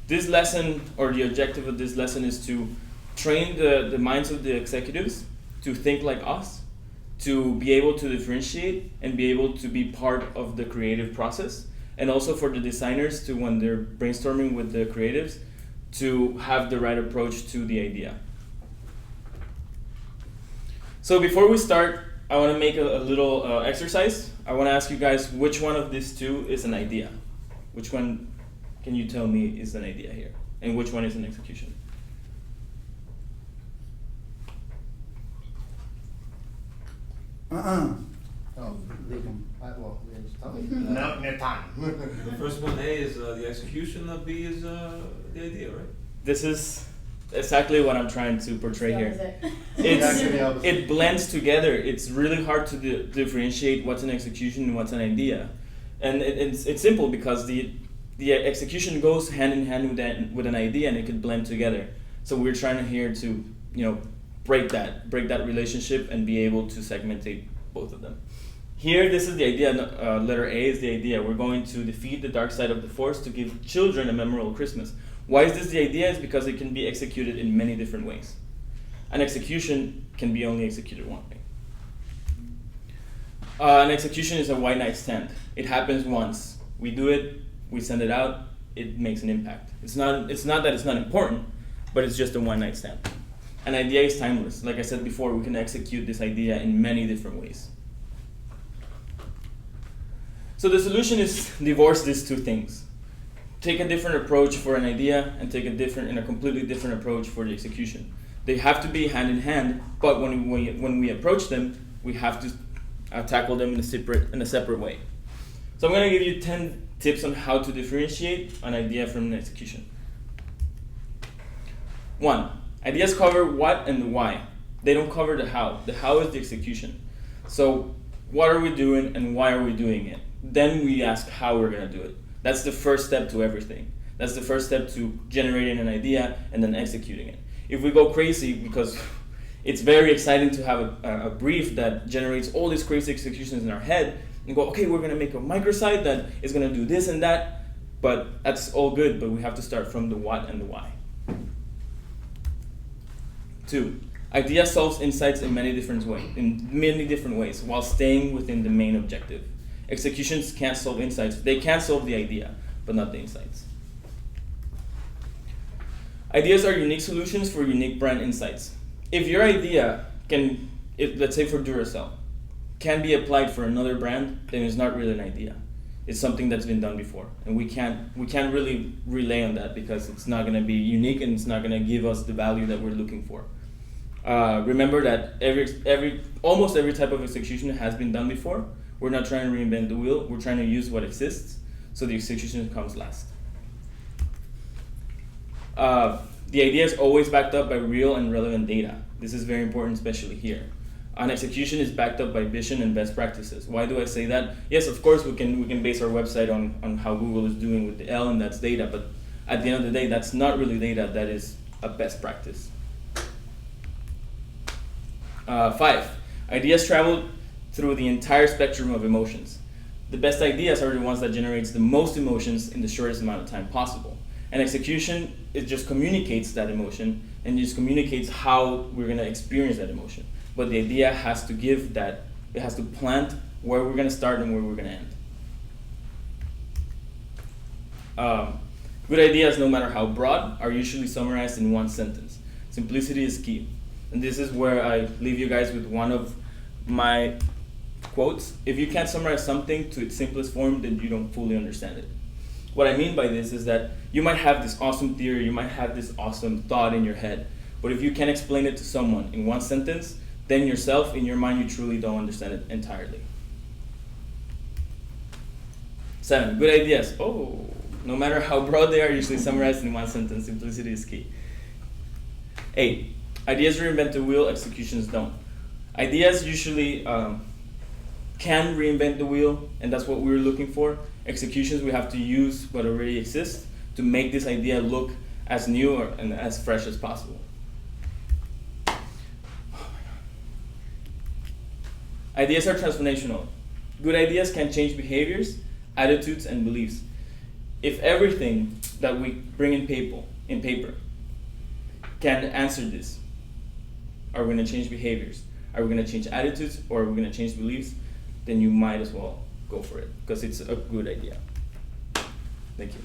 This lesson, or the objective of this lesson, is to train the minds of the executives to think like us, to be able to differentiate and be able to be part of the creative process, and also for the designers to, when they're brainstorming with the creatives, to have the right approach to the idea. So before we start, I want to make a little exercise. I want to ask you guys which one of these two is an idea. Which one can you tell me is an idea here? And which one is an execution? Oh, No time. The first one, A, is the execution, B is the idea, right? This is exactly what I'm trying to portray here. It's It blends together. It's really hard to differentiate what's an execution and what's an idea. And it's simple because the execution goes hand in hand with an idea, and it could blend together. So we're trying here to break that relationship and be able to segmentate both of them. Here, this is the idea. Letter A is the idea. We're going to defeat the dark side of the force to give children a memorable Christmas. Why is this the idea? Is because it can be executed in many different ways. An execution can be only executed one way. An execution is a one night stand. It happens once. We do it, we send it out, it makes an impact. It's not that it's not important, but it's just a one night stand. An idea is timeless. Like I said before, we can execute this idea in many different ways. So the solution is divorce these two things. Take a different approach for an idea and take a completely different approach for the execution. They have to be hand in hand, but when we approach them, we have to tackle them in a separate way. So I'm going to give you 10 tips on how to differentiate an idea from an execution. 1. Ideas cover what and the why. They don't cover the how. The how is the execution. So what are we doing and why are we doing it? Then we ask how we're going to do it. That's the first step to everything. That's the first step to generating an idea and then executing it. If we go crazy, because it's very exciting to have a brief that generates all these crazy executions in our head, and go, okay, we're going to make a microsite that is going to do this and that, but that's all good, but we have to start from the what and the why. 2. Idea solves insights in many different ways while staying within the main objective. Executions can't solve insights. They can solve the idea, but not the insights. Ideas are unique solutions for unique brand insights. If your idea let's say for Duracell, can be applied for another brand, then it's not really an idea. It's something that's been done before, and we can't really rely on that because it's not going to be unique and it's not going to give us the value that we're looking for. Remember that almost every type of execution has been done before. We're not trying to reinvent the wheel. We're trying to use what exists, so the execution comes last. The idea is always backed up by real and relevant data. This is very important, especially here. An execution is backed up by vision and best practices. Why do I say that? Yes, of course, we can base our website on how Google is doing with the L, and that's data, but at the end of the day, that's not really data, that is a best practice. 5. Ideas travel through the entire spectrum of emotions. The best ideas are the ones that generates the most emotions in the shortest amount of time possible. And execution, it just communicates that emotion and just communicates how we're going to experience that emotion. But the idea has to give that, it has to plant where we're going to start and where we're going to end. Good ideas, no matter how broad, are usually summarized in one sentence. Simplicity is key. And this is where I leave you guys with one of my quotes. If you can't summarize something to its simplest form, then you don't fully understand it. What I mean by this is that you might have this awesome theory, you might have this awesome thought in your head, but if you can't explain it to someone in one sentence, then yourself, in your mind, you truly don't understand it entirely. 7. Good ideas. No matter how broad they are, usually summarized in one sentence. Simplicity is key. 8. Ideas reinvent the wheel, executions don't. Ideas usually can reinvent the wheel, and that's what we're looking for. Executions, we have to use what already exists to make this idea look as new and as fresh as possible. Ideas are transformational. Good ideas can change behaviors, attitudes, and beliefs. if everything that we bring in paper can answer this, are we going to change behaviors? Are we going to change attitudes, or are we going to change beliefs? Then you might as well go for it, because it's a good idea. Thank you.